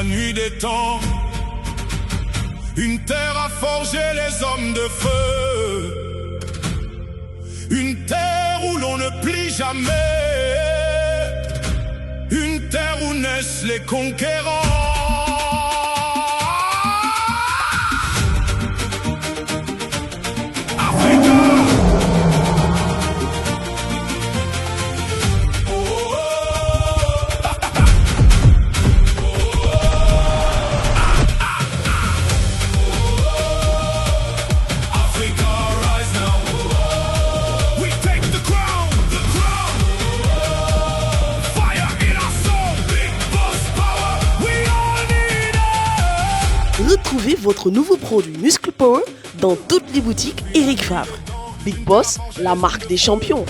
nuit des temps, une terre a forgé les hommes de feu, une terre où l'on ne plie jamais, une terre où naissent les conquérants. Retrouvez votre nouveau produit Muscle Power dans toutes les boutiques Eric Favre. Big Boss, la marque des champions.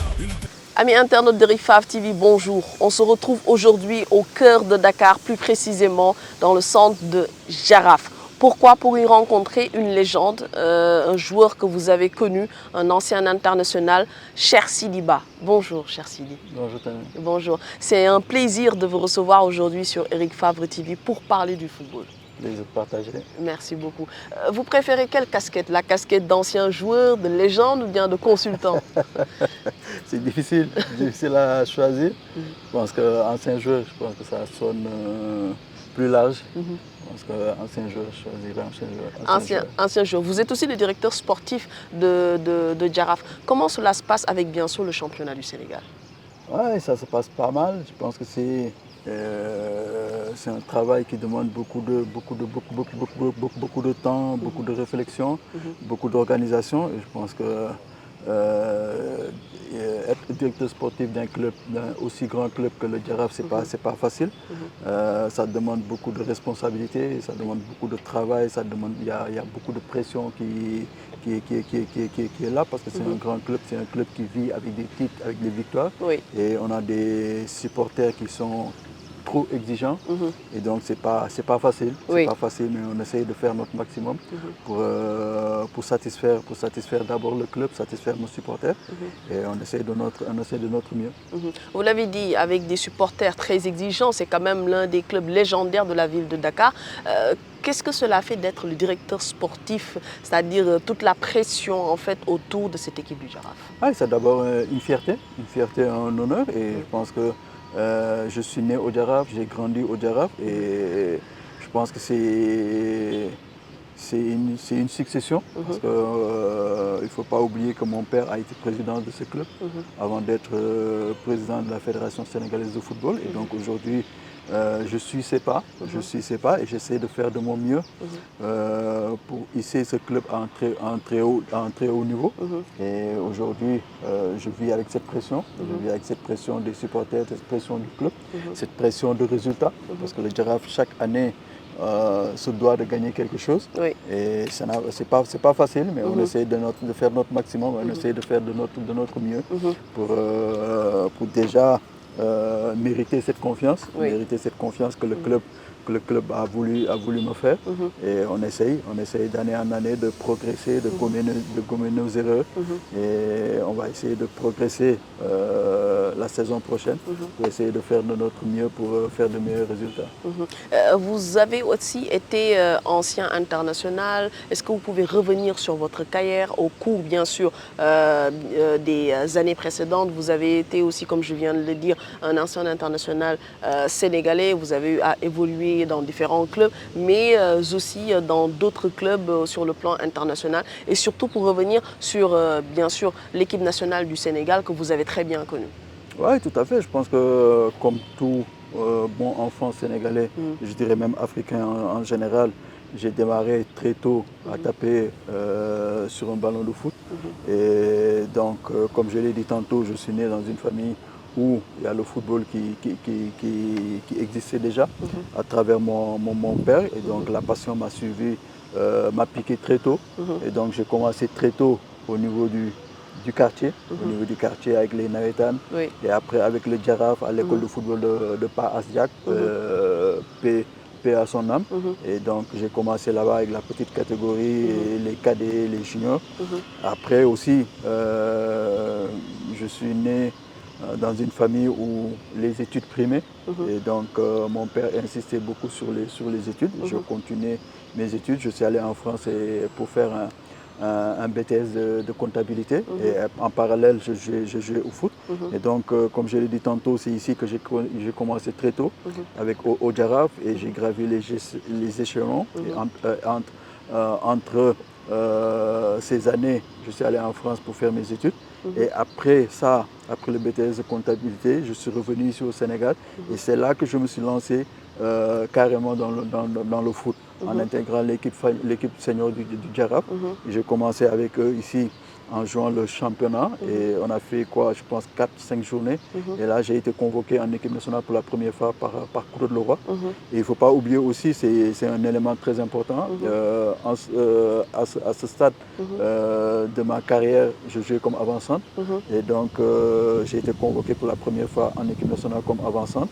Amis internautes d'Eric Favre TV, bonjour. On se retrouve aujourd'hui au cœur de Dakar, plus précisément dans le centre de Jaraaf. Pourquoi? Pour y rencontrer une légende, un joueur que vous avez connu, un ancien international, Cher Sidi Ba. Bonjour Cher Sidi. Bonjour Tani. Bonjour. C'est un plaisir de vous recevoir aujourd'hui sur Eric Favre TV pour parler du football. Plaisir de partager. Merci beaucoup. Vous préférez quelle casquette? La casquette d'ancien joueur, de légende ou bien de consultant? C'est difficile à choisir. Je pense qu'ancien joueur, je pense que ça sonne plus large. Je pense qu'ancien joueur, je choisirais ancien joueur. Ancien joueur. Vous êtes aussi le directeur sportif de Jaraaf. Comment cela se passe avec bien sûr le championnat du Sénégal? Oui, ça se passe pas mal. Je pense que c'est un travail qui demande beaucoup de temps, beaucoup de réflexion, beaucoup d'organisation. Et je pense que être directeur sportif d'un club, d'un aussi grand club que le Jaraaf, c'est pas facile. Ça demande beaucoup de responsabilités, ça demande beaucoup de travail, il y a beaucoup de pression qui est là parce que c'est un grand club, c'est un club qui vit avec des titres, avec des victoires. Oui. Et on a des supporters qui sont trop exigeants et donc c'est pas facile, Oui. pas facile, mais on essaye de faire notre maximum pour satisfaire d'abord le club, satisfaire nos supporters et on essaie de notre mieux. Vous l'avez dit, avec des supporters très exigeants, c'est quand même l'un des clubs légendaires de la ville de Dakar. Qu'est-ce que cela fait d'être le directeur sportif, c'est-à-dire toute la pression en fait autour de cette équipe du Jaraaf? C'est d'abord une fierté, un honneur et je pense que je suis né au Jaraaf, j'ai grandi au Jaraaf et je pense que c'est une succession parce qu'il ne faut pas oublier que mon père a été président de ce club avant d'être président de la Fédération sénégalaise de football et donc aujourd'hui je suis ses pas et j'essaie de faire de mon mieux pour hisser ce club à un très haut niveau. Et aujourd'hui, je vis avec cette pression, des supporters, cette pression du club, cette pression de résultats, parce que le Jaraaf, chaque année, se doit de gagner quelque chose. Oui. Et c'est pas facile, mais on essaie de faire notre maximum, on essaie de faire de notre mieux pour déjà mériter cette confiance, que le club a voulu me faire. Et on essaye d'année en année de progresser, de gommer nos erreurs. Et on va essayer de progresser la saison prochaine pour essayer de faire de notre mieux pour faire de meilleurs résultats. Vous avez aussi été ancien international. Est-ce que vous pouvez revenir sur votre carrière au cours, bien sûr, des années précédentes? Vous avez été aussi, comme je viens de le dire, un ancien international sénégalais. Vous avez eu à évoluer dans différents clubs, mais aussi dans d'autres clubs sur le plan international. Et surtout pour revenir sur, bien sûr, l'équipe nationale du Sénégal que vous avez très bien connue. Oui, tout à fait. Je pense que comme tout bon enfant sénégalais, je dirais même africain en général, j'ai démarré très tôt à taper sur un ballon de foot. Et donc, comme je l'ai dit tantôt, je suis né dans une famille où il y a le football qui existait déjà à travers mon père. Et donc la passion m'a suivi, m'a piqué très tôt. Et donc j'ai commencé très tôt au niveau du quartier, avec les Navetan. Oui. Et après avec le Jaraaf à l'école de football de Pa Asdiak, paix à son âme. Et donc j'ai commencé là-bas avec la petite catégorie, et les cadets, les juniors. Après aussi, je suis né dans une famille où les études primaient. Et donc, mon père insistait beaucoup sur les études. Je continuais mes études. Je suis allé en France pour faire un BTS de comptabilité. Et en parallèle, je jouais au foot. Et donc, comme je l'ai dit tantôt, c'est ici que j'ai commencé très tôt avec au Jaraaf et j'ai gravi les échelons. Et entre ces années, je suis allé en France pour faire mes études. Et après ça, après le BTS de comptabilité, je suis revenu ici au Sénégal. Et c'est là que je me suis lancé carrément dans le foot, en intégrant l'équipe senior du Jaraaf. J'ai commencé avec eux ici en jouant le championnat et on a fait quoi, je pense 4-5 journées. Et là, j'ai été convoqué en équipe nationale pour la première fois par Claude Leroy. Et il ne faut pas oublier aussi, c'est un élément très important. À ce stade de ma carrière, je jouais comme avant-centre. Et donc, j'ai été convoqué pour la première fois en équipe nationale comme avant-centre.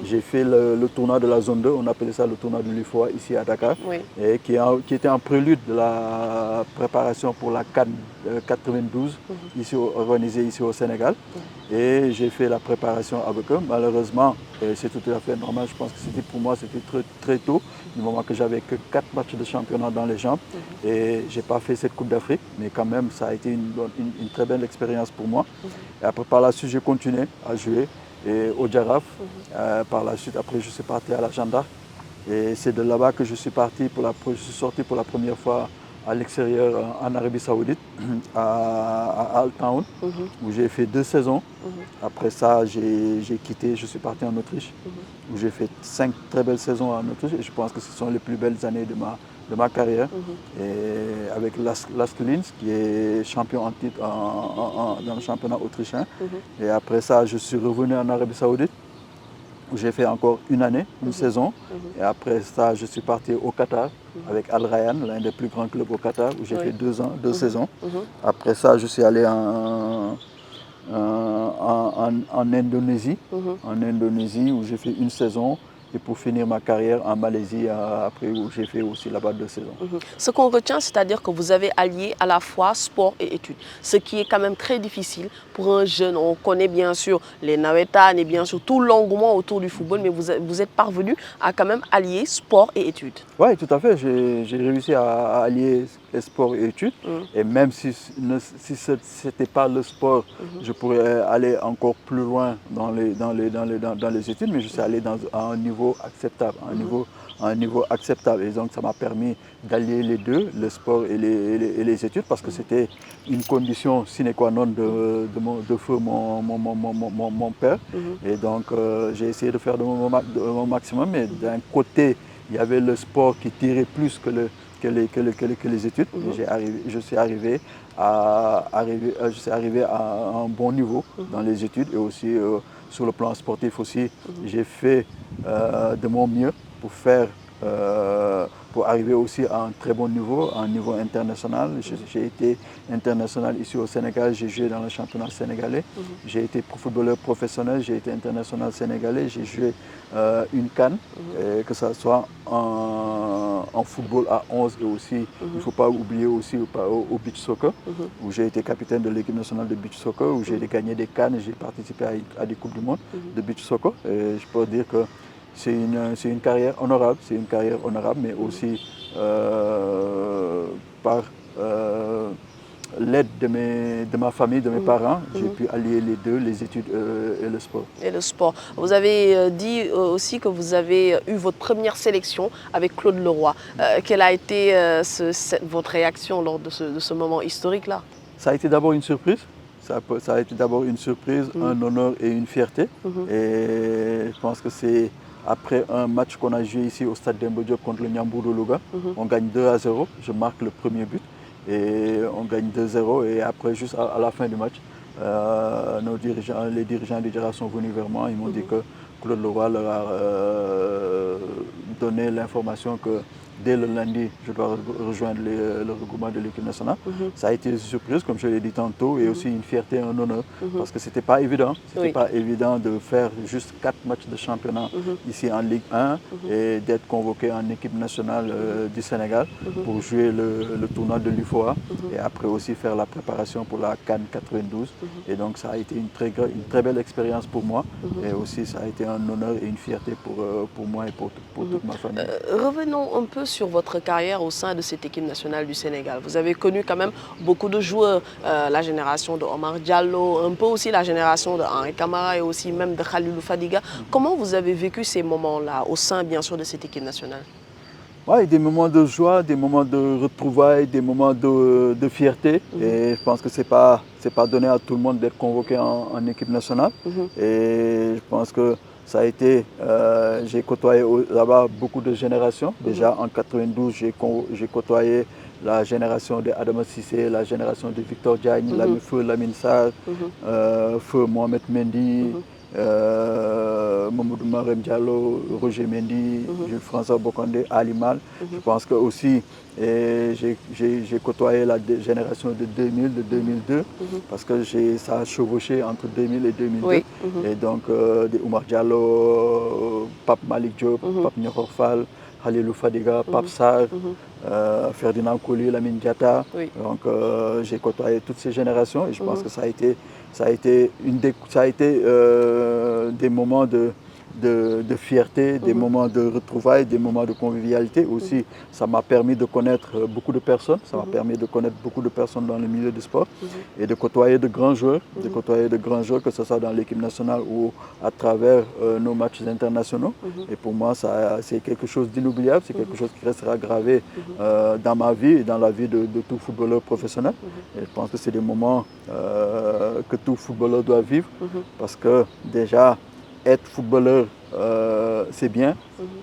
J'ai fait le tournoi de la zone 2, on appelait ça le tournoi de l'UFOA ici à Dakar, et qui était en prélude de la préparation pour la CAN 92, organisée ici au Sénégal. Et j'ai fait la préparation avec eux. Malheureusement, c'est tout à fait normal, je pense que pour moi c'était très tôt, du moment que j'avais que 4 matchs de championnat dans les jambes. Et je n'ai pas fait cette Coupe d'Afrique, mais quand même ça a été une très belle expérience pour moi. Et après, par la suite, j'ai continué à jouer et au Jaraaf. Par la suite, après, je suis parti à la Jeanne d'Arc. Et c'est de là-bas que je suis sorti pour la première fois à l'extérieur en Arabie Saoudite, à Al Town, où j'ai fait 2 saisons. Après ça, j'ai quitté, je suis parti en Autriche, où j'ai fait 5 très belles saisons en Autriche. Et je pense que ce sont les plus belles années de ma carrière. Et avec Lask Linz, qui est champion en titre dans le championnat autrichien. Et après ça, je suis revenu en Arabie Saoudite, où j'ai fait encore une année, une saison. Et après ça, je suis parti au Qatar avec Al Rayyan, l'un des plus grands clubs au Qatar, où j'ai fait 2 ans, 2 saisons. Après ça, je suis allé en Indonésie, où j'ai fait une saison. Et pour finir ma carrière en Malaisie, après où j'ai fait aussi là-bas 2 saisons. Ce qu'on retient, c'est-à-dire que vous avez allié à la fois sport et études, ce qui est quand même très difficile pour un jeune. On connaît bien sûr les nawetan et bien sûr tout l'engouement autour du football, mais vous êtes parvenu à quand même allier sport et études. Oui, tout à fait. J'ai réussi à allier sport et études. Et même si ce n'était pas le sport, je pourrais aller encore plus loin dans les études, mais je suis allé à un niveau acceptable, à un niveau acceptable. Et donc ça m'a permis d'allier les deux, le sport et les études, parce que c'était une condition sine qua non de feu mon père. Et donc j'ai essayé de faire de mon maximum, mais d'un côté, il y avait le sport qui tirait plus que les études. Je suis arrivé à un bon niveau dans les études et aussi sur le plan sportif aussi. J'ai fait de mon mieux pour arriver aussi à un très bon niveau, à un niveau international. J'ai été international ici au Sénégal, j'ai joué dans le championnat sénégalais. J'ai été footballeur professionnel, j'ai été international sénégalais, j'ai joué une CAN, que ce soit en football à 11 et aussi, il ne faut pas oublier aussi au beach soccer, où j'ai été capitaine de l'équipe nationale de beach soccer, où j'ai gagné des CAN et j'ai participé à des Coupes du Monde de beach soccer. Et je peux dire que c'est une carrière honorable, mais aussi par l'aide de ma famille, de mes parents, j'ai pu allier les deux, les études et le sport. Et le sport. Vous avez dit aussi que vous avez eu votre première sélection avec Claude Leroy. Quelle a été votre réaction lors de ce moment historique-là? Ça a été d'abord une surprise. Ça a été d'abord une surprise, un honneur et une fierté. Et je pense que c'est après un match qu'on a joué ici au stade Demba Diop contre le Ndiambour de Louga. On gagne 2-0, je marque le premier but et on gagne 2-0. Et après, juste à la fin du match, les dirigeants du Jaraaf sont venus vers moi. Ils m'ont dit que Claude Leroy leur a donné l'information dès le lundi, je dois rejoindre le regroupement de l'équipe nationale. Ça a été une surprise, comme je l'ai dit tantôt, et aussi une fierté, un honneur, parce que ce n'était pas évident. C'était pas évident de faire juste 4 matchs de championnat ici en Ligue 1 et d'être convoqué en équipe nationale du Sénégal pour jouer le tournoi de l'UFOA et après aussi faire la préparation pour la CAN 92. Et donc ça a été une très belle expérience pour moi et aussi ça a été un honneur et une fierté pour moi et pour toute ma famille. Revenons un peu sur votre carrière au sein de cette équipe nationale du Sénégal. Vous avez connu quand même beaucoup de joueurs, la génération de Omar Diallo, un peu aussi la génération de Henri Camara et aussi même de Khalilou Fadiga. Comment vous avez vécu ces moments-là au sein bien sûr de cette équipe nationale? Oui, des moments de joie, des moments de retrouvailles, des moments de fierté. Et je pense que ce n'est pas donné à tout le monde d'être convoqué en équipe nationale. Et je pense que ça a été, j'ai côtoyé là-bas beaucoup de générations. Déjà en 92, j'ai côtoyé la génération de Adama Cissé, la génération de Victor Diagne, Feu Lamine Sarr, Feu Mohamed Mendy, Mamadou Marem Diallo, Roger Mendy, François Bokandé, Ali Mal. Je pense que aussi j'ai côtoyé la génération de 2000, de 2002, parce que ça a chevauché entre 2000 et 2002. Et donc des Oumar Diallo, Pape Malik Diop, Pape Niokor Fall, Khalilou Fadiga, Pape Sarr, Ferdinand Coly, Lamine Diatta. Donc j'ai côtoyé toutes ces générations et je pense que ça a été des moments de fierté, des moments de retrouvailles, des moments de convivialité. Aussi, ça m'a permis de connaître beaucoup de personnes, ça m'a permis de connaître beaucoup de personnes dans le milieu du sport et de côtoyer de grands joueurs, que ce soit dans l'équipe nationale ou à travers nos matchs internationaux. Et pour moi, c'est quelque chose d'inoubliable, c'est quelque chose qui restera gravé dans ma vie et dans la vie de tout footballeur professionnel. Et je pense que c'est des moments que tout footballeur doit vivre parce que déjà, être footballeur, c'est bien.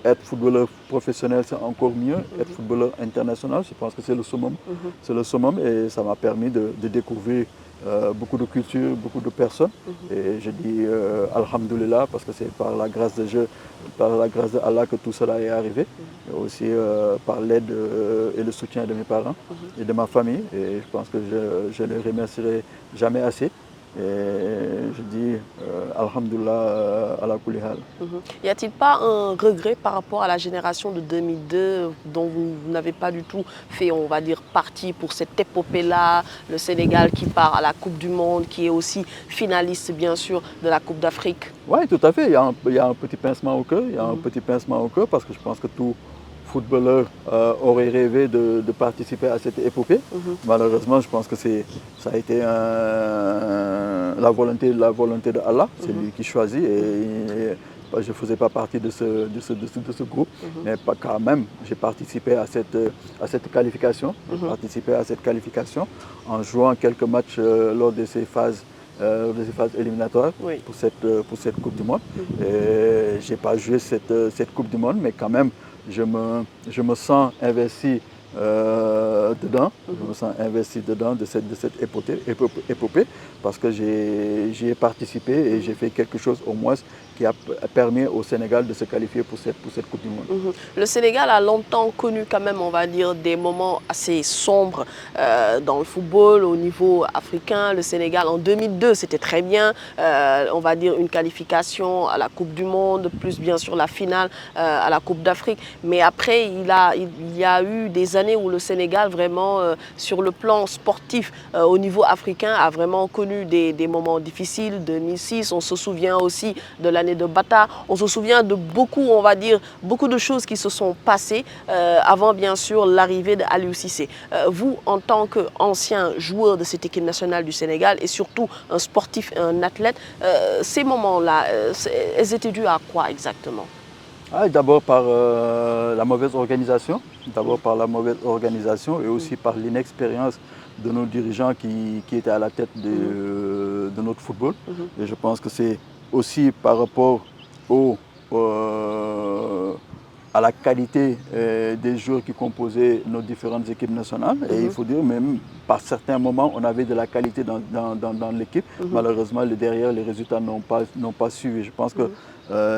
Être footballeur professionnel, c'est encore mieux. Être footballeur international, je pense que c'est le summum. C'est le summum et ça m'a permis de découvrir beaucoup de cultures, beaucoup de personnes. Et je dis Alhamdulillah parce que c'est par la grâce de Dieu, par la grâce d'Allah que tout cela est arrivé. Et aussi par l'aide et le soutien de mes parents et de ma famille. Et je pense que je ne les remercierai jamais assez. Et je dis Alhamdulillah ala kulli hal. Y a-t-il pas un regret par rapport à la génération de 2002 dont vous n'avez pas du tout fait, on va dire, partie pour cette épopée-là, le Sénégal qui part à la Coupe du Monde, qui est aussi finaliste bien sûr de la Coupe d'Afrique? Oui, tout à fait. Il y a un petit pincement au cœur. Il y a un petit pincement au cœur parce que je pense que tout footballeur aurait rêvé de participer à cette épopée. Malheureusement, je pense que ça a été la volonté de Allah, c'est lui qui choisit. Et je ne faisais pas partie de ce groupe, mais quand même, j'ai participé à cette qualification. J'ai participé à cette qualification en jouant quelques matchs lors de ces phases éliminatoires pour cette Coupe du Monde. Je n'ai pas joué cette Coupe du Monde, mais quand même, je me sens investi dedans. Je me sens investi dedans de cette épopée parce que j'y ai participé et j'ai fait quelque chose au moins qui a permis au Sénégal de se qualifier pour cette Coupe du Monde. Le Sénégal a longtemps connu quand même, on va dire, des moments assez sombres dans le football au niveau africain. Le Sénégal en 2002, c'était très bien, on va dire une qualification à la Coupe du Monde, plus bien sûr la finale à la Coupe d'Afrique. Mais après, il y a eu des années où le Sénégal, vraiment, sur le plan sportif, au niveau africain, a vraiment connu des moments difficiles. 2006, on se souvient aussi de l'année de Bata. On se souvient de beaucoup, on va dire, beaucoup de choses qui se sont passées avant, bien sûr, l'arrivée d'Aliou Cissé. Vous, en tant qu'ancien joueur de cette équipe nationale du Sénégal et surtout un sportif, un athlète, ces moments-là, elles étaient dues à quoi exactement? D'abord par la mauvaise organisation. D'abord par la mauvaise organisation et aussi par l'inexpérience de nos dirigeants qui étaient à la tête de notre football. Et je pense que c'est aussi par rapport à la qualité des joueurs qui composaient nos différentes équipes nationales. Et il faut dire, même par certains moments, on avait de la qualité dans l'équipe. Malheureusement, derrière, les résultats n'ont pas suivi. Je pense que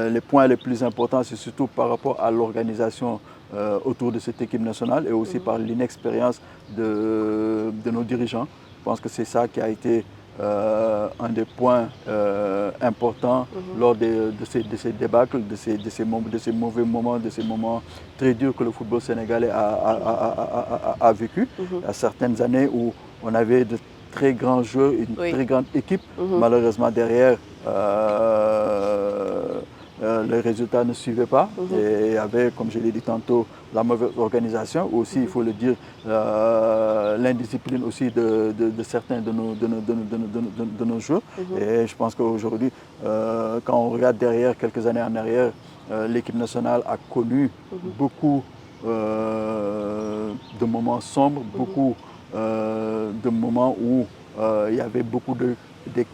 les points les plus importants, c'est surtout par rapport à l'organisation autour de cette équipe nationale et aussi par l'inexpérience de nos dirigeants. Je pense que c'est ça qui a été un des points importants lors de ces débâcles, de ces mauvais moments, de ces moments très durs que le football sénégalais a vécu. Il y a certaines années où on avait de très grands joueurs, une très grande équipe. Malheureusement, derrière, les résultats ne suivaient pas. Et il y avait, comme je l'ai dit tantôt, la mauvaise organisation. Aussi, il faut le dire, l'indiscipline aussi de certains de nos joueurs. Et je pense qu'aujourd'hui, quand on regarde derrière, quelques années en arrière, l'équipe nationale a connu beaucoup de moments sombres, beaucoup de moments où il y avait beaucoup des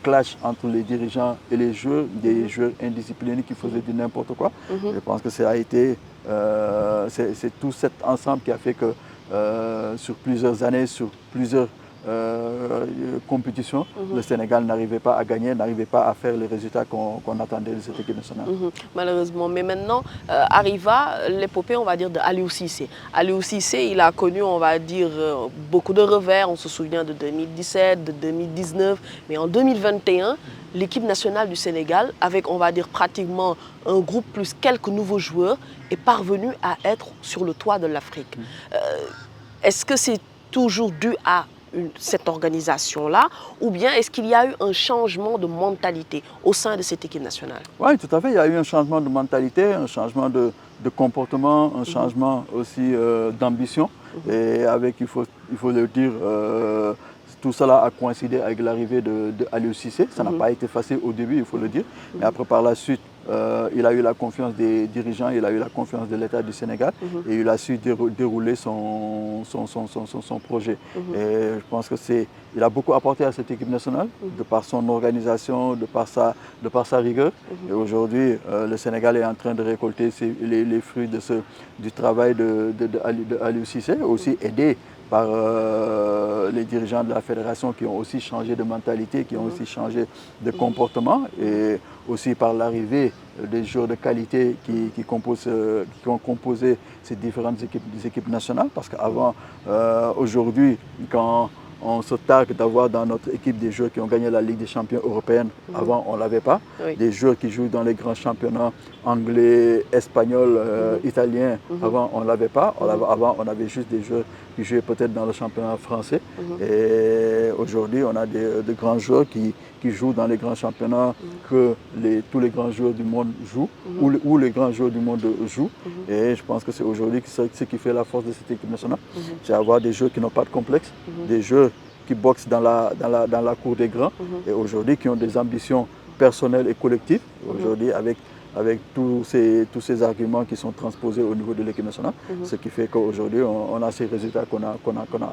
clashs entre les dirigeants et les joueurs, des joueurs indisciplinés qui faisaient du n'importe quoi. Je pense que ça a été, c'est tout cet ensemble qui a fait que sur plusieurs années, sur plusieurs compétitions, le Sénégal n'arrivait pas à gagner, n'arrivait pas à faire les résultats qu'on attendait de cette équipe nationale. Malheureusement, mais maintenant arriva l'épopée, on va dire, de Aliou Cissé. Aliou Cissé, il a connu, on va dire, beaucoup de revers. On se souvient de 2017, de 2019, mais en 2021, l'équipe nationale du Sénégal, avec, on va dire, pratiquement un groupe plus quelques nouveaux joueurs, est parvenue à être sur le toit de l'Afrique. Est-ce que c'est toujours dû à cette organisation-là, ou bien est-ce qu'il y a eu un changement de mentalité au sein de cette équipe nationale? Oui, tout à fait. Il y a eu un changement de mentalité, un changement de comportement, un changement aussi d'ambition. Et avec, il faut le dire, tout cela a coïncidé avec l'arrivée de Aliou Cissé. Ça n'a pas été facile au début, il faut le dire. Mais après, par la suite, il a eu la confiance des dirigeants, il a eu la confiance de l'État du Sénégal et il a su dérouler son projet. Et je pense qu'il a beaucoup apporté à cette équipe nationale, de par son organisation, de par sa rigueur. Et aujourd'hui, le Sénégal est en train de récolter les fruits du travail de Aliou Cissé, aussi aidé par les dirigeants de la fédération qui ont aussi changé de mentalité, qui ont aussi changé de comportement, et aussi par l'arrivée des joueurs de qualité qui ont composé ces différentes équipes nationales. Parce qu'avant, aujourd'hui, quand on se targue d'avoir dans notre équipe des joueurs qui ont gagné la Ligue des champions européenne. Avant, on ne l'avait pas. Des joueurs qui jouent dans les grands championnats anglais, espagnols, italiens. Avant, on ne l'avait pas. Avant, on avait juste des joueurs qui jouaient peut-être dans le championnat français. Et aujourd'hui, on a de grands joueurs qui jouent dans les grands championnats que tous les grands joueurs du monde jouent, où les grands joueurs du monde jouent. Et je pense que c'est aujourd'hui ce qui fait la force de cette équipe nationale. C'est avoir des joueurs qui n'ont pas de complexe, des joueurs qui boxent dans la cour des grands et aujourd'hui qui ont des ambitions personnelles et collectives. Aujourd'hui, avec tous ces arguments qui sont transposés au niveau de l'équipe nationale, ce qui fait qu'aujourd'hui, on a ces résultats qu'on a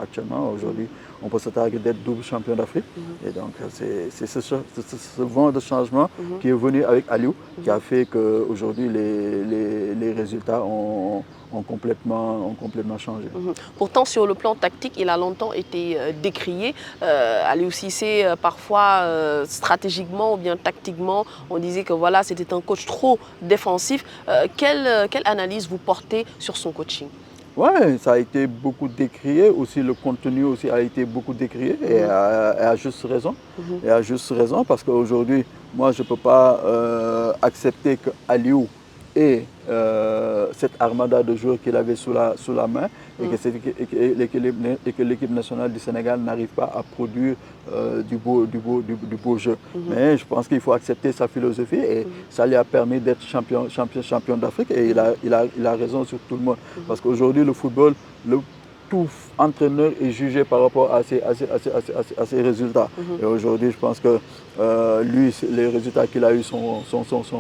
actuellement. Aujourd'hui, on peut se targuer d'être double champion d'Afrique. Et donc, c'est ce vent de changement qui est venu avec Aliou, qui a fait qu'aujourd'hui, les résultats ont complètement changé. Pourtant, sur le plan tactique, il a longtemps été décrié. Aliou Cissé, parfois, stratégiquement ou bien tactiquement, on disait que voilà, c'était un coach trop défensif. Quelle analyse vous portez sur son coaching? Oui, ça a été beaucoup décrié. Aussi, le contenu aussi a été beaucoup décrié et à juste raison. Et à juste raison parce qu'aujourd'hui, moi, je ne peux pas accepter que Aliou ait cette armada de joueurs qu'il avait sous la main et que l'équipe nationale du Sénégal n'arrive pas à produire du beau jeu. Mais je pense qu'il faut accepter sa philosophie et ça lui a permis d'être champion d'Afrique et il a raison sur tout le monde. Parce qu'aujourd'hui, le football, tout entraîneur est jugé par rapport à ses résultats. Et aujourd'hui, je pense que lui, les résultats qu'il a eus sont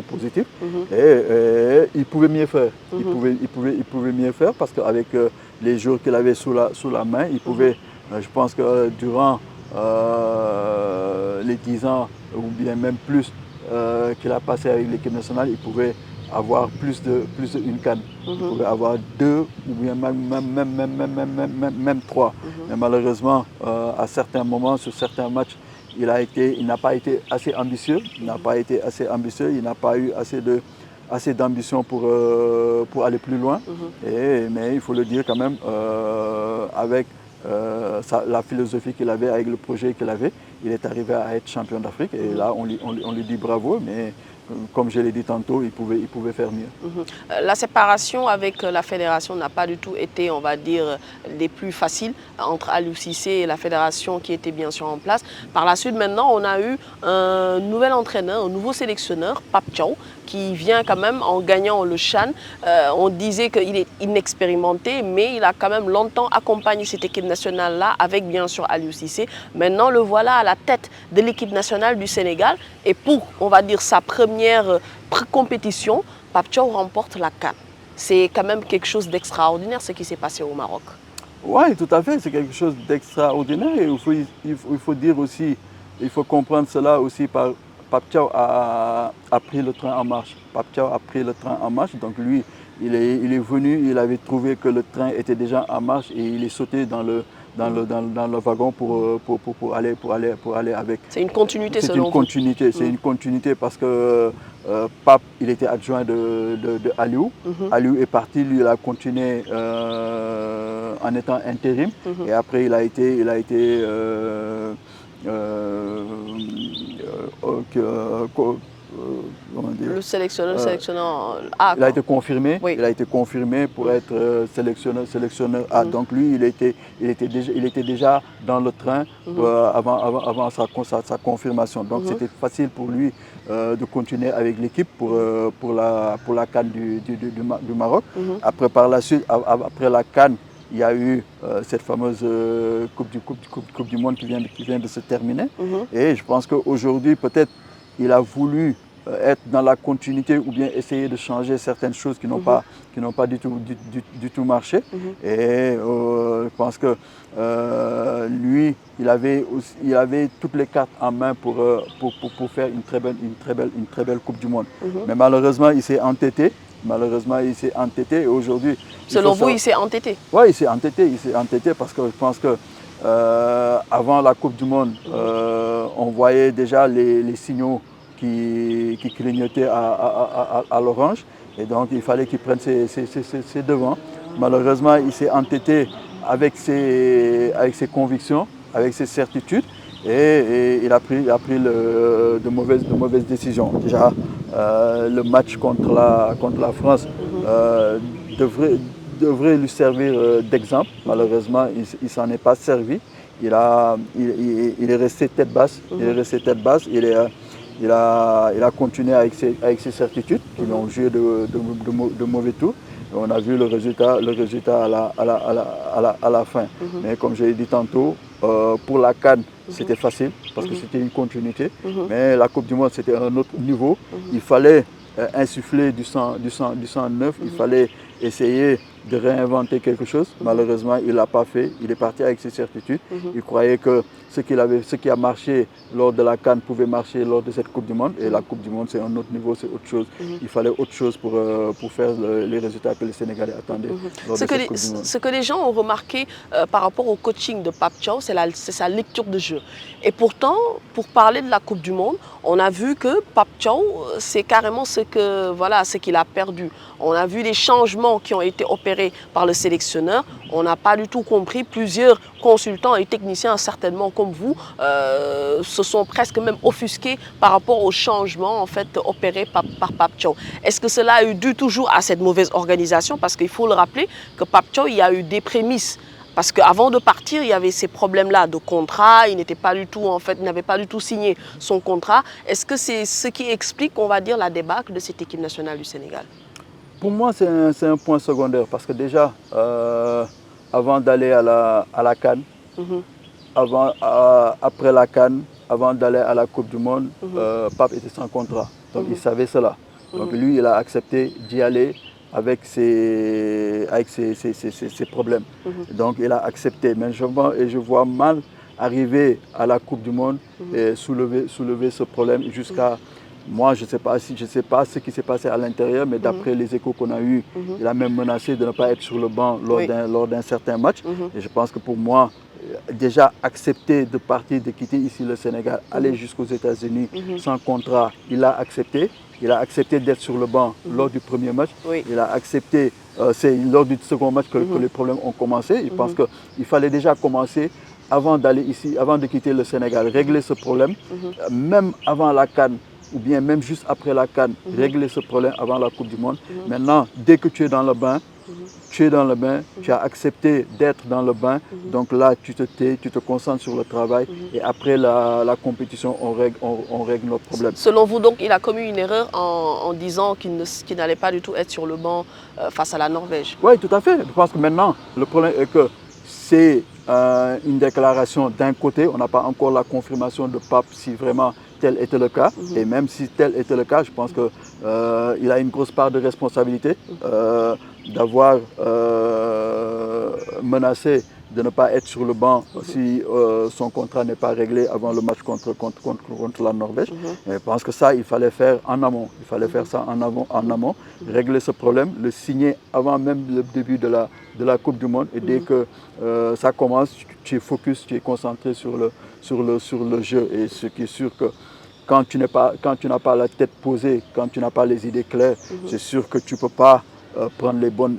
positifs. Et il pouvait mieux faire. Il pouvait mieux faire parce qu'avec les joueurs qu'il avait sous la main, il pouvait, je pense que durant les 10 ans ou bien même plus qu'il a passé avec l'équipe nationale, il pouvait avoir plus d'une CAN. Il pouvait avoir 2 ou bien même 3. Mais malheureusement, à certains moments, sur certains matchs, il n'a pas été assez ambitieux. Il n'a pas eu assez assez d'ambition pour aller plus loin. Mais il faut le dire quand même, avec la philosophie qu'il avait, avec le projet qu'il avait, il est arrivé à être champion d'Afrique. Et là, on lui dit bravo, mais comme je l'ai dit tantôt, il pouvait faire mieux. La séparation avec la fédération n'a pas du tout été, on va dire, les plus faciles entre Aliou Cissé et la fédération qui était bien sûr en place. Par la suite, maintenant, on a eu un nouvel entraîneur, un nouveau sélectionneur, Pape Thiaw, qui vient quand même en gagnant le CHAN. On disait qu'il est inexpérimenté, mais il a quand même longtemps accompagné cette équipe nationale-là avec bien sûr Aliou Cissé. Maintenant, le voilà à la tête de l'équipe nationale du Sénégal. Et pour, on va dire, sa première compétition, Pape Thiaw remporte la CAN. C'est quand même quelque chose d'extraordinaire ce qui s'est passé au Maroc. Oui, tout à fait, c'est quelque chose d'extraordinaire. Et il faut dire aussi, il faut comprendre cela aussi par Pape Thiaw a pris le train en marche. Pape Thiaw a pris le train en marche, donc lui, il est venu, il avait trouvé que le train était déjà en marche et il est sauté dans le wagon pour aller avec. C'est une continuité selon vous? C'est une continuité parce que Pape, il était adjoint de Aliou. Aliou est parti, lui il a continué en étant intérim et après il a été le sélectionneur, il a été confirmé, oui. Il a été confirmé pour être sélectionneur A. Donc lui, il était déjà dans le train avant sa confirmation. Donc c'était facile pour lui de continuer avec l'équipe pour la CAN du Maroc. Après, par la suite, après la CAN, il y a eu cette fameuse coupe du Monde qui vient de se terminer. Et je pense qu'aujourd'hui, peut-être, il a voulu être dans la continuité ou bien essayer de changer certaines choses qui n'ont pas du tout marché. Et je pense que lui, il avait toutes les cartes en main pour faire une très belle Coupe du Monde. Mais malheureusement, il s'est entêté. Et aujourd'hui... Selon vous, il s'est entêté? Oui, il s'est entêté parce que je pense que avant la Coupe du Monde, on voyait déjà les signaux qui clignotaient à l'orange. Et donc, il fallait qu'il prenne ses devants. Malheureusement, il s'est entêté avec ses convictions, avec ses certitudes. Et il a pris de mauvaises décisions. Déjà, le match contre la France devrait lui servir d'exemple. Malheureusement, il ne s'en est pas servi. Il est resté tête basse. Il a continué avec ses certitudes qui lui ont joué de mauvais tours. Et on a vu le résultat à la fin. Mais comme je l'ai dit tantôt, pour la CAN, c'était facile parce que c'était une continuité. Mais la Coupe du Monde, c'était un autre niveau. Il fallait insuffler du sang neuf. Il fallait essayer de réinventer quelque chose. Malheureusement, il ne l'a pas fait. Il est parti avec ses certitudes. Il croyait que ce qui a marché lors de la CAN pouvait marcher lors de cette Coupe du Monde. Et la Coupe du Monde, c'est un autre niveau, c'est autre chose. Il fallait autre chose pour faire les résultats que les Sénégalais attendaient lors de cette Coupe du Monde. Ce que les gens ont remarqué par rapport au coaching de Pape Thiaw, c'est sa lecture de jeu. Et pourtant, pour parler de la Coupe du Monde, on a vu que Pape Thiaw, c'est carrément ce qu'il a perdu. On a vu les changements qui ont été opérés par le sélectionneur. On n'a pas du tout compris. Plusieurs consultants et techniciens, certainement comme vous, se sont presque même offusqués par rapport aux changements en fait, opérés par Pape Thiaw. Est-ce que cela a eu dû toujours à cette mauvaise organisation? Parce qu'il faut le rappeler que Pape Thiaw, il y a eu des prémices. Parce qu'avant de partir, il y avait ces problèmes-là de contrat. Il n'était pas du tout, en fait, n'avait pas du tout signé son contrat. Est-ce que c'est ce qui explique, on va dire, la débâcle de cette équipe nationale du Sénégal? Pour moi, c'est un point secondaire parce que déjà, avant d'aller à la CAN, après la CAN, avant d'aller à la Coupe du Monde, Pape était sans contrat. Donc il savait cela. Donc lui, il a accepté d'y aller avec ses problèmes. Donc il a accepté. Mais je vois mal arriver à la Coupe du Monde et soulever ce problème jusqu'à... Moi, je ne sais pas ce qui s'est passé à l'intérieur, mais d'après les échos qu'on a eus, il a même menacé de ne pas être sur le banc lors d'un certain match. Et je pense que pour moi, déjà accepté de partir, de quitter ici le Sénégal, aller jusqu'aux États-Unis sans contrat. Il a accepté. Il a accepté d'être sur le banc lors du premier match. Oui. Il a accepté, c'est lors du second match que les problèmes ont commencé. Il pense qu'il fallait déjà commencer avant d'aller ici, avant de quitter le Sénégal, régler ce problème, même avant la CAN, ou bien même juste après la CAN, régler ce problème avant la Coupe du Monde. Maintenant, dès que tu es dans le bain, tu es dans le bain, tu as accepté d'être dans le bain, donc là tu te tais, tu te concentres sur le travail et après la compétition, on règle notre problème. Selon vous, donc, il a commis une erreur en disant qu'il n'allait pas du tout être sur le banc face à la Norvège? Oui, tout à fait. Je pense que maintenant, le problème est que c'est une déclaration d'un côté, on n'a pas encore la confirmation de Pape si vraiment tel était le cas. Et même si tel était le cas, je pense qu'il a une grosse part de responsabilité d'avoir menacé de ne pas être sur le banc si son contrat n'est pas réglé avant le match contre la Norvège. Et je pense que ça, il fallait faire en amont. Il fallait faire ça en amont, régler ce problème, le signer avant même le début de la Coupe du Monde. Et dès que ça commence, tu es focus, tu es concentré sur le jeu. Et ce qui est sûr que quand tu n'as pas la tête posée, quand tu n'as pas les idées claires, c'est sûr que tu ne peux pas prendre les bonnes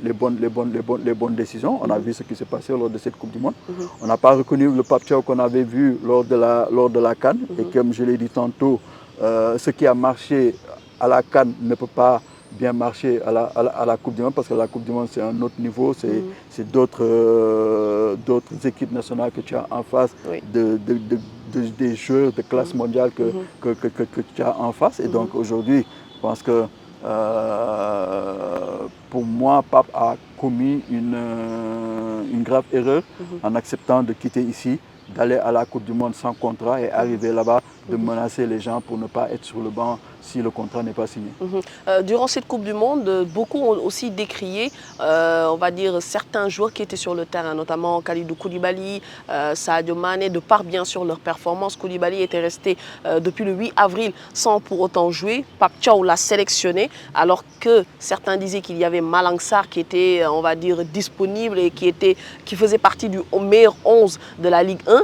décisions. On a vu ce qui s'est passé lors de cette Coupe du Monde. On n'a pas reconnu le Pape Thiaw qu'on avait vu lors de la CAN. Et comme je l'ai dit tantôt, ce qui a marché à la CAN ne peut pas bien marcher à la Coupe du Monde, parce que la Coupe du Monde c'est un autre niveau, c'est d'autres équipes nationales que tu as en face, des joueurs de classe mondiale que tu as en face. Et donc aujourd'hui, je pense que pour moi, Pape a commis une grave erreur en acceptant de quitter ici, d'aller à la Coupe du Monde sans contrat et arriver là-bas, de menacer les gens pour ne pas être sur le banc si le contrat n'est pas signé. Durant cette Coupe du Monde, beaucoup ont aussi décrié, on va dire, certains joueurs qui étaient sur le terrain, notamment Kalidou Koulibaly, Sadio Mané, de par bien sûr leur performance. Koulibaly était resté depuis le 8 avril sans pour autant jouer. Pape Thiaw l'a sélectionné, alors que certains disaient qu'il y avait Malang Sarr qui était, on va dire, disponible et qui faisait partie du meilleur 11 de la Ligue 1.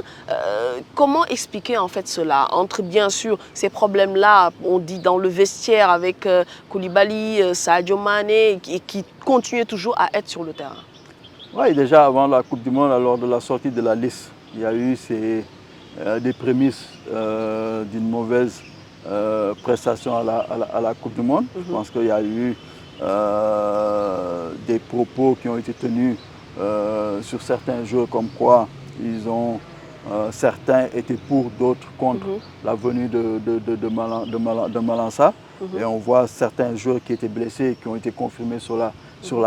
Comment expliquer en fait cela, entre bien sûr ces problèmes-là, on dit dans le vestiaire avec Koulibaly, Sadio Mané, qui continuent toujours à être sur le terrain? Oui, déjà avant la Coupe du Monde, lors de la sortie de la liste, il y a eu des prémices d'une mauvaise prestation à la Coupe du Monde. Je pense qu'il y a eu des propos qui ont été tenus sur certains joueurs comme quoi certains étaient pour, d'autres contre la venue de Malang Sarr. Et on voit certains joueurs qui étaient blessés, qui ont été confirmés sur la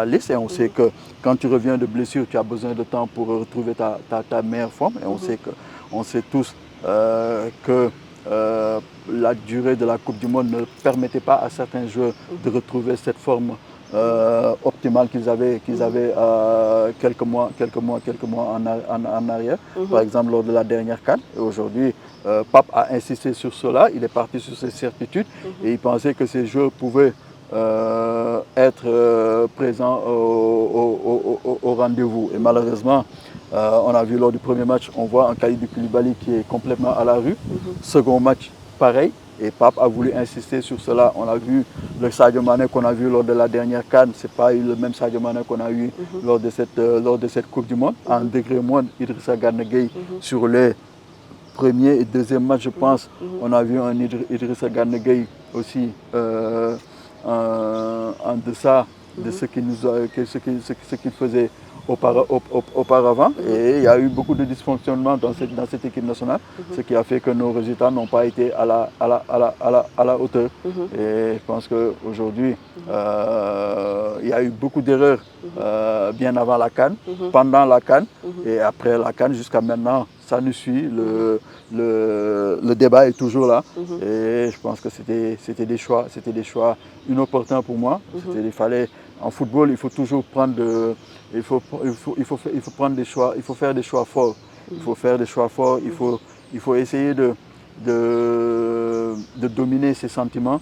liste. Et on sait que quand tu reviens de blessure, tu as besoin de temps pour retrouver ta meilleure forme. Et on sait tous que la durée de la Coupe du Monde ne permettait pas à certains joueurs de retrouver cette forme optimale qu'ils avaient quelques mois en arrière, par exemple lors de la dernière CAN. Et aujourd'hui, Pape a insisté sur cela, il est parti sur ses certitudes et il pensait que ces joueurs pouvaient être présents au rendez-vous. Et malheureusement, on a vu lors du premier match, on voit un Kalidou Koulibaly qui est complètement à la rue. Second match, pareil. Et Pape a voulu insister sur cela. On a vu le Sadio Mané qu'on a vu lors de la dernière CAN. Ce n'est pas le même Sadio Mané qu'on a eu lors de cette Coupe du Monde. En degré moindre, Idrissa Gana Gueye sur les premiers et deuxième matchs, je pense. On a vu un Idrissa Gana Gueye aussi en deçà de ce qu'il faisait auparavant. Et il y a eu beaucoup de dysfonctionnements dans cette équipe nationale, ce qui a fait que nos résultats n'ont pas été à la hauteur. Et je pense qu'aujourd'hui, il y a eu beaucoup d'erreurs bien avant la CAN, pendant la CAN et après la CAN jusqu'à maintenant. Ça nous suit, le débat est toujours là et je pense que c'était des choix inopportuns pour moi. Il fallait, en football, il faut toujours prendre prendre des choix, il faut faire des choix forts. Il faut faire des choix forts, il faut essayer de dominer ses sentiments,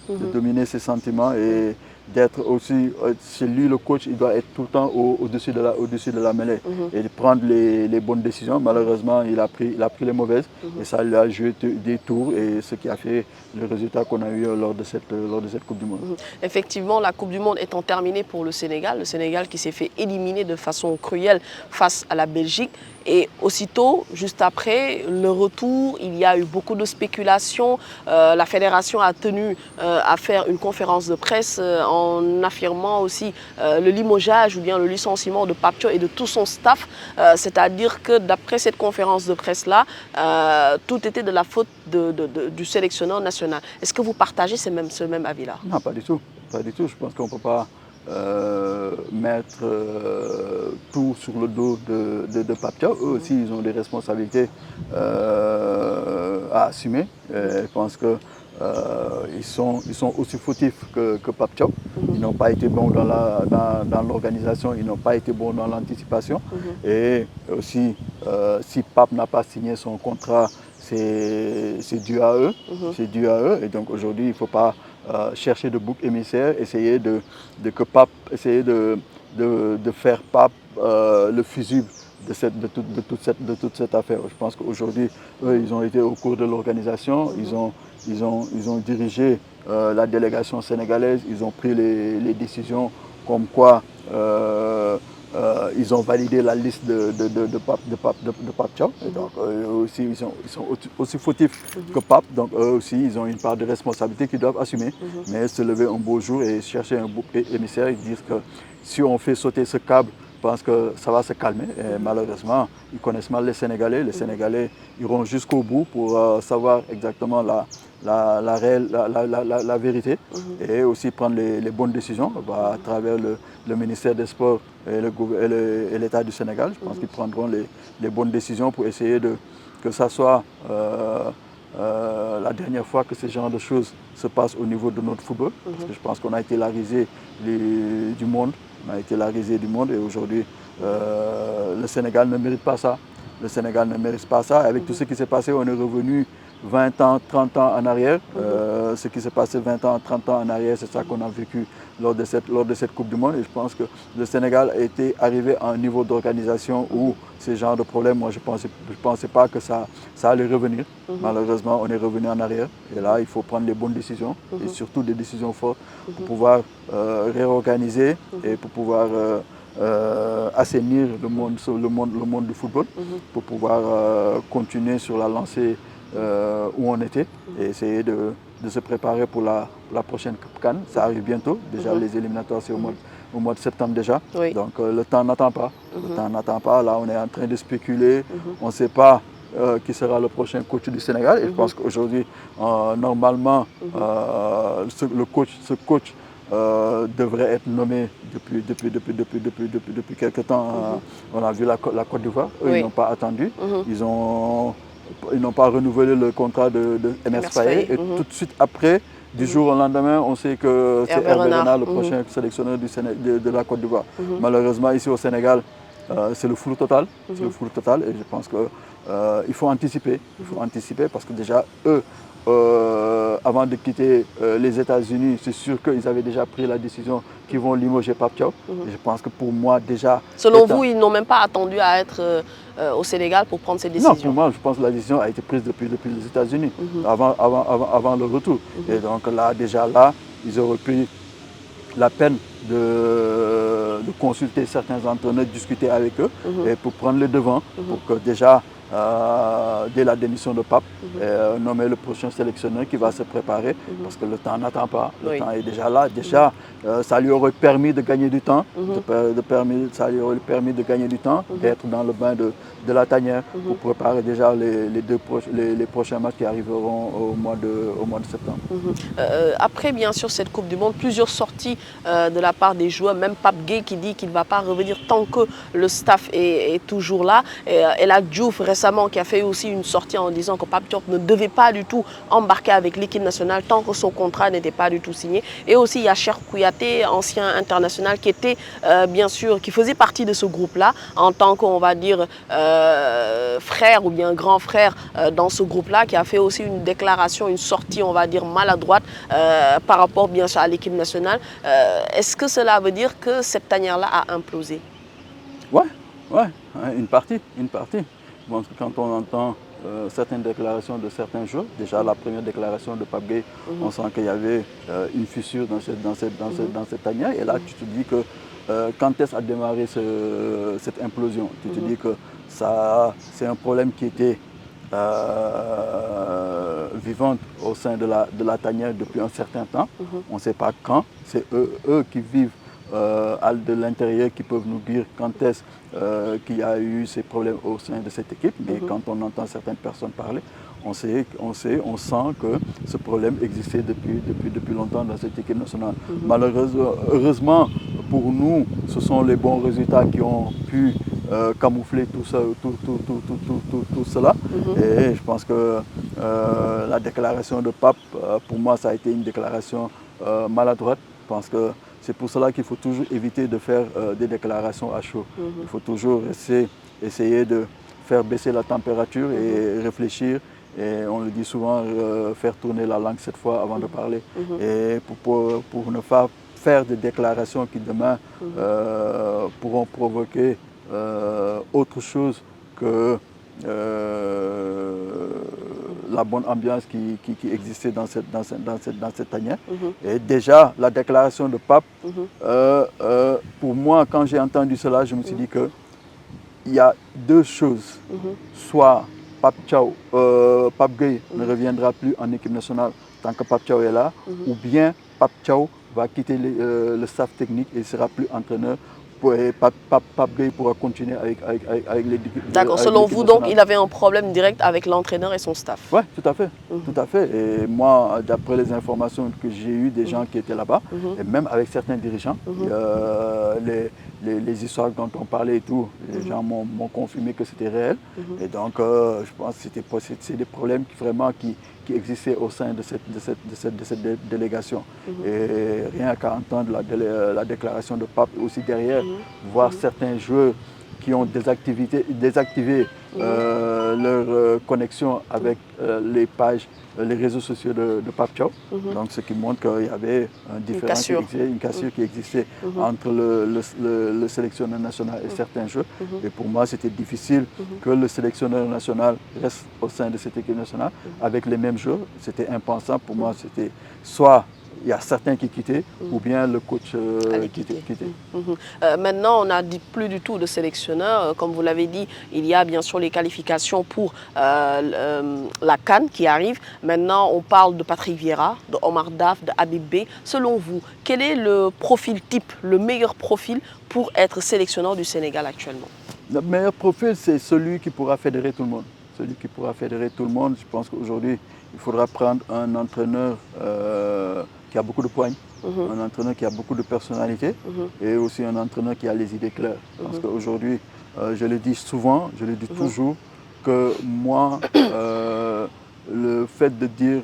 et d'être aussi, c'est lui le coach, il doit être tout le temps au-dessus de la mêlée et de prendre les bonnes décisions. Malheureusement, il a pris les mauvaises et ça lui a joué des tours, et ce qui a fait le résultat qu'on a eu lors de cette Coupe du Monde. Effectivement, la Coupe du Monde étant terminée pour le Sénégal qui s'est fait éliminer de façon cruelle face à la Belgique. Et aussitôt, juste après le retour, il y a eu beaucoup de spéculations. La fédération a tenu à faire une conférence de presse en affirmant aussi le limogeage ou bien le licenciement de Pape Thiaw et de tout son staff. C'est-à-dire que d'après cette conférence de presse-là, tout était de la faute du sélectionneur national. Est-ce que vous partagez ce même avis-là? Non, pas du tout. Pas du tout. Je pense qu'on ne peut pas mettre tout sur le dos de Pape Thiaw. Eux aussi, ils ont des responsabilités à assumer. Je pense qu'ils sont aussi fautifs que Pape Thiaw. Ils n'ont pas été bons dans l'organisation, ils n'ont pas été bons dans l'anticipation. Et aussi, si Pape n'a pas signé son contrat, c'est dû à eux. C'est dû à eux. Et donc aujourd'hui, il ne faut pas chercher de bouc émissaire, essayer de faire Pape le fusible de toute cette affaire. Je pense qu'aujourd'hui, eux, ils ont été au cours de l'organisation, ils ont dirigé la délégation sénégalaise, ils ont pris les décisions comme quoi ils ont validé la liste de Pape Thiaw. Donc eux aussi, ils sont aussi fautifs que Pape. Donc eux aussi, ils ont une part de responsabilité qu'ils doivent assumer. Mais se lever un beau jour et chercher un bouc émissaire et dire que si on fait sauter ce câble, je pense que ça va se calmer. Et malheureusement, ils connaissent mal les Sénégalais. Les Sénégalais iront jusqu'au bout pour savoir exactement la vérité et aussi prendre les bonnes décisions à travers le ministère des Sports et l'État du Sénégal. Je pense qu'ils prendront les bonnes décisions pour essayer que ça soit la dernière fois que ce genre de choses se passe au niveau de notre football. Parce que je pense qu'on a été la risée du monde. On a été la risée du monde et aujourd'hui, le Sénégal ne mérite pas ça. Le Sénégal ne mérite pas ça. Avec tout ce qui s'est passé, on est revenu 20 ans, 30 ans en arrière. Ce qui s'est passé 20 ans, 30 ans en arrière, c'est ça qu'on a vécu lors de cette Coupe du Monde. Et je pense que le Sénégal était arrivé à un niveau d'organisation où ce genre de problème, moi je pensais pas que ça allait revenir. Malheureusement, on est revenu en arrière. Et là, il faut prendre les bonnes décisions et surtout des décisions fortes pour pouvoir réorganiser et pour pouvoir assainir le monde du football, pour pouvoir continuer sur la lancée où on était et essayer de se préparer pour la prochaine CAN. Ça arrive bientôt. Déjà, les éliminatoires, c'est au mois de septembre déjà. Oui. Donc, le temps n'attend pas. Le temps n'attend pas. Là, on est en train de spéculer. On ne sait pas qui sera le prochain coach du Sénégal. Et je pense qu'aujourd'hui, normalement, ce coach devrait être nommé depuis quelques temps. On a vu la Côte d'Ivoire. Eux, ils n'ont pas attendu. Ils n'ont pas renouvelé le contrat de Emerse Faé. Et tout de suite après, du jour au lendemain, on sait que c'est Hervé Renard, le prochain sélectionneur de la Côte d'Ivoire. Malheureusement, ici au Sénégal, c'est le flou total. C'est le flou total et je pense qu'il faut anticiper. Il faut anticiper parce que déjà, eux, avant de quitter les États-Unis, c'est sûr qu'ils avaient déjà pris la décision qu'ils vont limoger Pape Thiaw. Je pense que pour moi, déjà... Selon vous, ils n'ont même pas attendu à être au Sénégal pour prendre ces décisions? Non, pour moi, je pense que la décision a été prise depuis les États-Unis, avant le retour. Et donc là, déjà là, ils auraient pris la peine de consulter certains entraîneurs, de discuter avec eux et pour prendre le devant, pour que déjà, dès la démission de Pape, nommer le prochain sélectionneur qui va se préparer parce que le temps n'attend pas. Le temps est déjà là. Déjà, ça lui aurait permis de gagner du temps, ça lui aurait permis de gagner du temps, d'être dans le bain de la tanière pour préparer déjà les prochains matchs qui arriveront au mois de septembre. Après, bien sûr, cette Coupe du Monde, plusieurs sorties de la part des joueurs, même Pape Gueye qui dit qu'il ne va pas revenir tant que le staff est toujours là. Et la Diouf reste récemment qui a fait aussi une sortie en disant que Pape Diop ne devait pas du tout embarquer avec l'équipe nationale tant que son contrat n'était pas du tout signé. Et aussi il y a Cheikh Kouyaté, ancien international, qui était bien sûr, qui faisait partie de ce groupe-là en tant qu'on va dire frère ou bien grand frère dans ce groupe-là, qui a fait aussi une déclaration, une sortie on va dire maladroite par rapport bien sûr à l'équipe nationale. Est-ce que cela veut dire que cette tanière-là a implosé? Ouais, une partie. Bon, quand on entend certaines déclarations de certains joueurs, déjà la première déclaration de Pape Gueye, on sent qu'il y avait une fissure dans cette tanière. Et là, tu te dis que quand est-ce a démarré cette implosion? Tu te dis que c'est un problème qui était vivante au sein de la tanière depuis un certain temps. On ne sait pas quand. C'est eux qui vivent de l'intérieur qui peuvent nous dire quand est-ce qu'il y a eu ces problèmes au sein de cette équipe. Mais quand on entend certaines personnes parler, on sent que ce problème existait depuis longtemps dans cette équipe nationale. Heureusement pour nous, ce sont les bons résultats qui ont pu camoufler tout cela. Et je pense que la déclaration de Pape, pour moi, ça a été une déclaration maladroite. Je pense que c'est pour cela qu'il faut toujours éviter de faire des déclarations à chaud. Il faut toujours essayer de faire baisser la température et réfléchir. Et on le dit souvent, faire tourner la langue cette fois avant de parler. Et pour ne pas faire des déclarations qui demain pourront provoquer autre chose que la bonne ambiance qui existait dans cette tanière. Et déjà, la déclaration de Pape, pour moi, quand j'ai entendu cela, je me suis dit qu'il y a deux choses. Soit Pape Gueye ne reviendra plus en équipe nationale tant que Pape Thiaw est là, ou bien Pape Thiaw va quitter le staff technique et ne sera plus entraîneur. Pape Gueye pourra continuer avec les équipes. D'accord, selon vous, donc, il avait un problème direct avec l'entraîneur et son staff? Oui, tout à fait. Tout à fait. Et moi, d'après les informations que j'ai eues des gens qui étaient là-bas, et même avec certains dirigeants, les histoires dont on parlait et tout, les gens m'ont confirmé que c'était réel. Et donc, je pense que c'est des problèmes qui existaient au sein de cette délégation. Et rien qu'à entendre la déclaration de Pape aussi derrière, voir certains joueurs qui ont désactivé leur connexion avec les réseaux sociaux de Pape Thiaw. Donc, ce qui montre qu'il y avait une cassure qui existait entre le sélectionneur national et certains joueurs. Et pour moi, c'était difficile que le sélectionneur national reste au sein de cette équipe nationale avec les mêmes joueurs. C'était impensable. Pour moi, c'était soit il y a certains qui quittaient ou bien le coach quittait. Maintenant, on n'a plus du tout de sélectionneur. Comme vous l'avez dit, il y a bien sûr les qualifications pour la CAN qui arrive. Maintenant, on parle de Patrick Vieira, de Omar Daf, de Habib Beye. Selon vous, quel est le profil type, le meilleur profil pour être sélectionneur du Sénégal actuellement? Le meilleur profil, c'est celui qui pourra fédérer tout le monde. Celui qui pourra fédérer tout le monde. Je pense qu'aujourd'hui, il faudra prendre un entraîneur qui a beaucoup de poigne, un entraîneur qui a beaucoup de personnalité et aussi un entraîneur qui a les idées claires. Parce qu'aujourd'hui, je le dis souvent, je le dis toujours, que moi, le fait de dire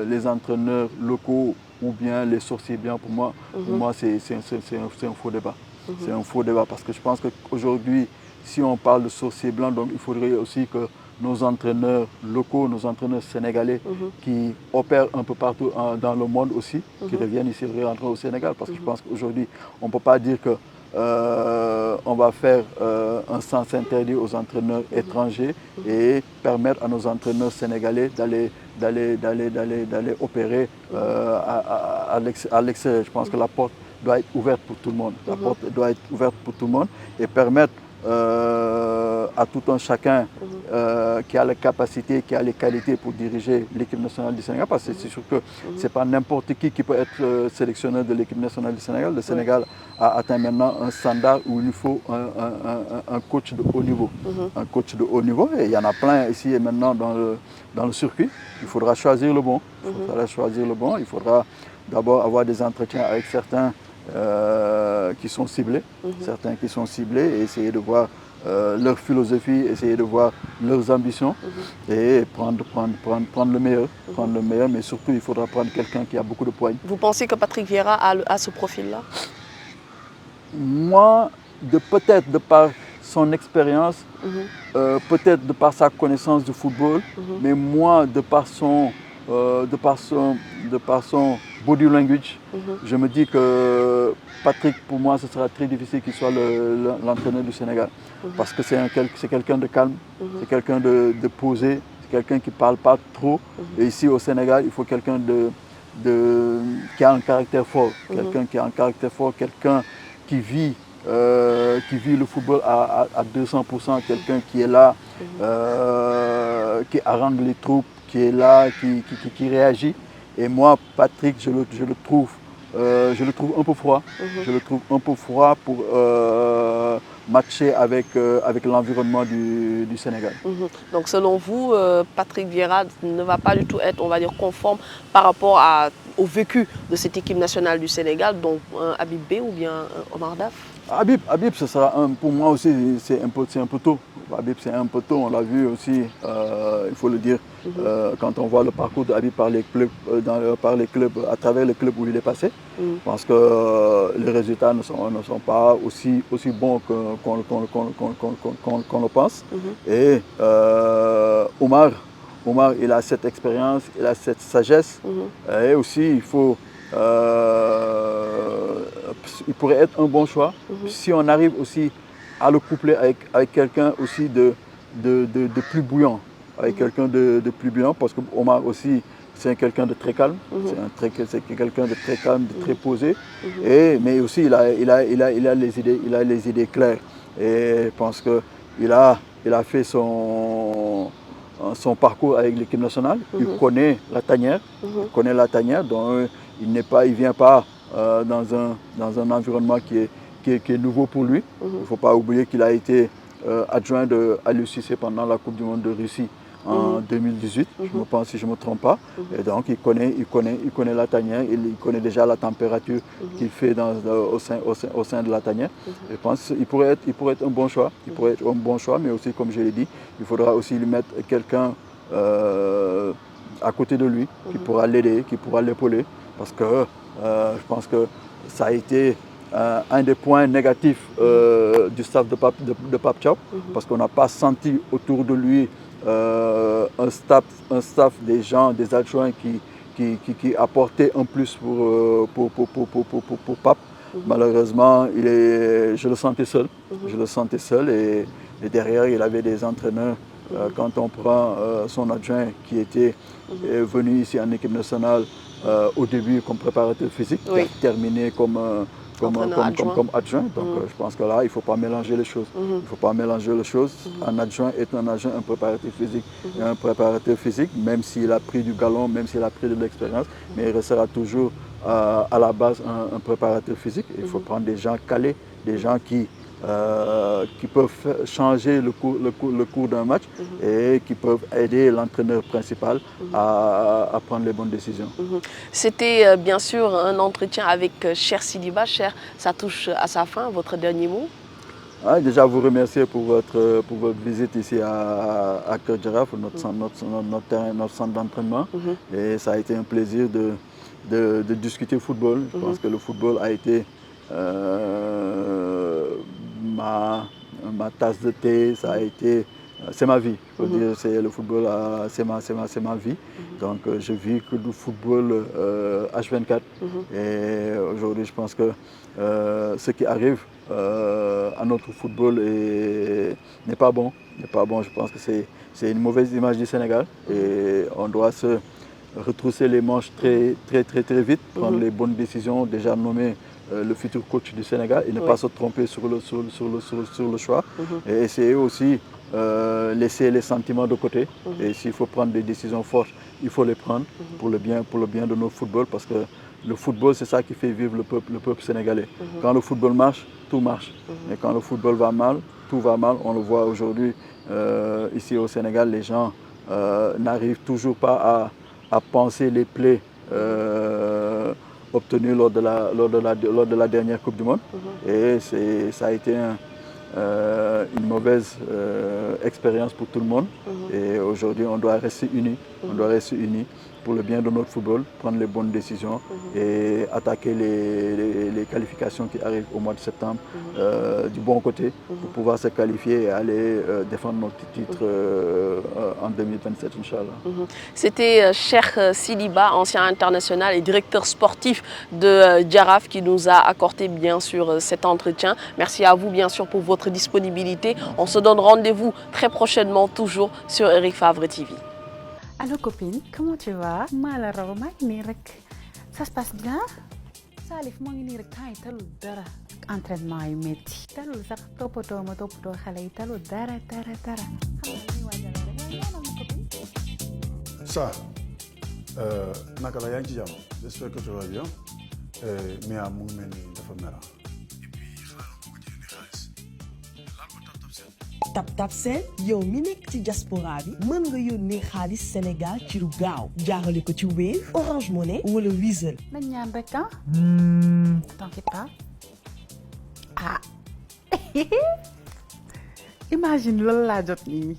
les entraîneurs locaux ou bien les sorciers blancs, pour moi c'est un faux débat. C'est un faux débat parce que je pense qu'aujourd'hui, si on parle de sorciers blancs, donc il faudrait aussi que nos entraîneurs locaux, nos entraîneurs sénégalais qui opèrent un peu partout dans le monde aussi, qui reviennent ici rentrer au Sénégal. Parce que je pense qu'aujourd'hui, on ne peut pas dire qu'on va faire un sens interdit aux entraîneurs étrangers et permettre à nos entraîneurs sénégalais d'aller opérer à l'extérieur. Je pense que la porte doit être ouverte pour tout le monde. La porte doit être ouverte pour tout le monde et permettre à tout un chacun qui a la capacité, qui a les qualités pour diriger l'équipe nationale du Sénégal, parce que c'est sûr que ce n'est pas n'importe qui peut être sélectionneur de l'équipe nationale du Sénégal. Le Sénégal a atteint maintenant un standard où il faut un coach de haut niveau. Un coach de haut niveau, et il y en a plein ici et maintenant dans le circuit. Il faudra choisir le bon. Il faudra d'abord avoir des entretiens avec certains qui sont ciblés, certains qui sont ciblés, et essayer de voir leur philosophie, essayer de voir leurs ambitions et prendre le meilleur. Prendre le meilleur, mais surtout, il faudra prendre quelqu'un qui a beaucoup de poigne. Vous pensez que Patrick Vieira a ce profil-là? Moi, peut-être de par son expérience, peut-être de par sa connaissance du football, mais moi, de par son body language, je me dis que Patrick, pour moi, ce sera très difficile qu'il soit l'entraîneur du Sénégal. Parce que c'est quelqu'un de calme, c'est quelqu'un de posé, c'est quelqu'un qui ne parle pas trop. Et ici au Sénégal, il faut quelqu'un qui a un caractère fort, quelqu'un qui a un caractère fort, quelqu'un qui vit le football à 200%, quelqu'un qui est là, qui harangue les troupes, qui est là, qui réagit. Et moi, Patrick, je le trouve un peu froid. Je le trouve un peu froid pour matcher avec l'environnement du Sénégal. Donc selon vous, Patrick Vieira ne va pas du tout être, on va dire, conforme par rapport au vécu de cette équipe nationale du Sénégal, donc un Habib Beye ou bien un Omar Daf? Habib, ce sera pour moi aussi, c'est un peu tôt. Habib, c'est un peu tôt, on l'a vu aussi, il faut le dire, quand on voit le parcours de Habib par les clubs, à travers les clubs où il est passé. Parce que les résultats ne sont pas aussi bons qu'on le pense. Et Omar, il a cette expérience, il a cette sagesse. Et aussi, il pourrait être un bon choix si on arrive aussi à le coupler avec quelqu'un aussi de plus bouillant. Avec quelqu'un de plus bouillant, parce que Omar aussi, c'est quelqu'un de très calme, c'est quelqu'un de très calme, de très posé, mais aussi il a les idées claires. Et je pense qu'il a fait son parcours avec l'équipe nationale, il connaît la tanière, donc il ne vient pas dans un environnement qui est nouveau pour lui. Il ne faut pas oublier qu'il a été adjoint de Aliou Cissé pendant la Coupe du Monde de Russie en 2018, je me pense, si je ne me trompe pas. Et donc il connaît la tanière, il connaît déjà la température qu'il fait au sein de la tanière. Je pense qu'il pourrait être un bon choix. Il pourrait être un bon choix, mais aussi, comme je l'ai dit, il faudra aussi lui mettre quelqu'un à côté de lui qui pourra l'aider, qui pourra l'épauler. Parce que je pense que ça a été un des points négatifs du staff de Pape Thiaw, parce qu'on n'a pas senti autour de lui un staff des gens, des adjoints qui apportaient un plus pour Pape. Malheureusement, je le sentais seul, et derrière il avait des entraîneurs. Quand on prend son adjoint qui était venu ici en équipe nationale au début comme préparateur physique, qui a terminé comme adjoint. Donc je pense que là, il ne faut pas mélanger les choses. Il ne faut pas mélanger les choses. Un adjoint est un adjoint, un préparateur physique. Et un préparateur physique, même s'il a pris du galon, même s'il a pris de l'expérience, mais il restera toujours à la base un préparateur physique. Il faut prendre des gens calés, des gens qui peuvent changer le cours d'un match et qui peuvent aider l'entraîneur principal à prendre les bonnes décisions. C'était bien sûr un entretien avec Cheikh Sidiba. Cheikh, ça touche à sa fin, votre dernier mot? Déjà vous remercier pour votre visite ici à Keur Jaraaf, notre centre d'entraînement. Et ça a été un plaisir de discuter football. Je pense que le football a été ma tasse de thé, ça a été, c'est ma vie. Je veux dire, le football, c'est ma vie. Donc je vis que du football H24. Et aujourd'hui, je pense que ce qui arrive à notre football n'est pas bon. Je pense que c'est une mauvaise image du Sénégal. Et on doit se retrousser les manches très vite, prendre les bonnes décisions, déjà nommer le futur coach du Sénégal et ne pas se tromper sur le choix. Et essayer aussi laisser les sentiments de côté. Et s'il faut prendre des décisions fortes, il faut les prendre pour le bien de notre football, parce que le football, c'est ça qui fait vivre le peuple sénégalais. Quand le football marche, tout marche. Mais quand le football va mal, tout va mal. On le voit aujourd'hui ici au Sénégal, les gens n'arrivent toujours pas à penser les plaies obtenu lors de la dernière Coupe du Monde. Et ça a été une mauvaise expérience pour tout le monde. Et aujourd'hui, on doit rester unis. On doit rester unis pour le bien de notre football, prendre les bonnes décisions et attaquer les qualifications qui arrivent au mois de septembre du bon côté pour pouvoir se qualifier et aller défendre notre titre en 2027, Inch'Allah. C'était Cheikh Sidiba, ancien international et directeur sportif de Jaraaf, qui nous a accordé bien sûr cet entretien. Merci à vous bien sûr pour votre disponibilité. On se donne rendez-vous très prochainement toujours sur Eric Favre TV. Allô copine, comment tu vas? Mala raw maa ngi nii rek ça se passe bien. Salif moo ngi nii rek temps yi talul dara entraînement yu métti talul sax toppatoo xale yi talul dara. Xam nga li waajal rek ñaanal ma copine. Ça naka la yaa ngi ci jàmm j'espère que tu vas bien Mia mu ngi mel ni dafa mera. TapTap Send yow mi nekk ci diaspora bi mën nga yónnee xaalis Sénégal ci lu gaaw jaarale ko ci Wave Orange Money wala Wizall. nañ ñaan rek ah. T'inquiète pas. Ah. Imagine loolu laa jot nii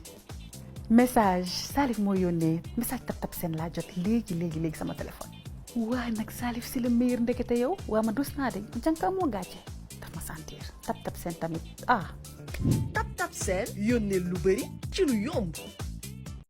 message Salif moo yónnee message TapTap Send laa jot léegi sama téléphone. waaye nag Salif si le meilleur ndekete yow waa ma dus naa de jànka moo gàcce daf ma sentir TapTap Send tamit ah. TapTap Send yónnee lu bari ci lu yomb.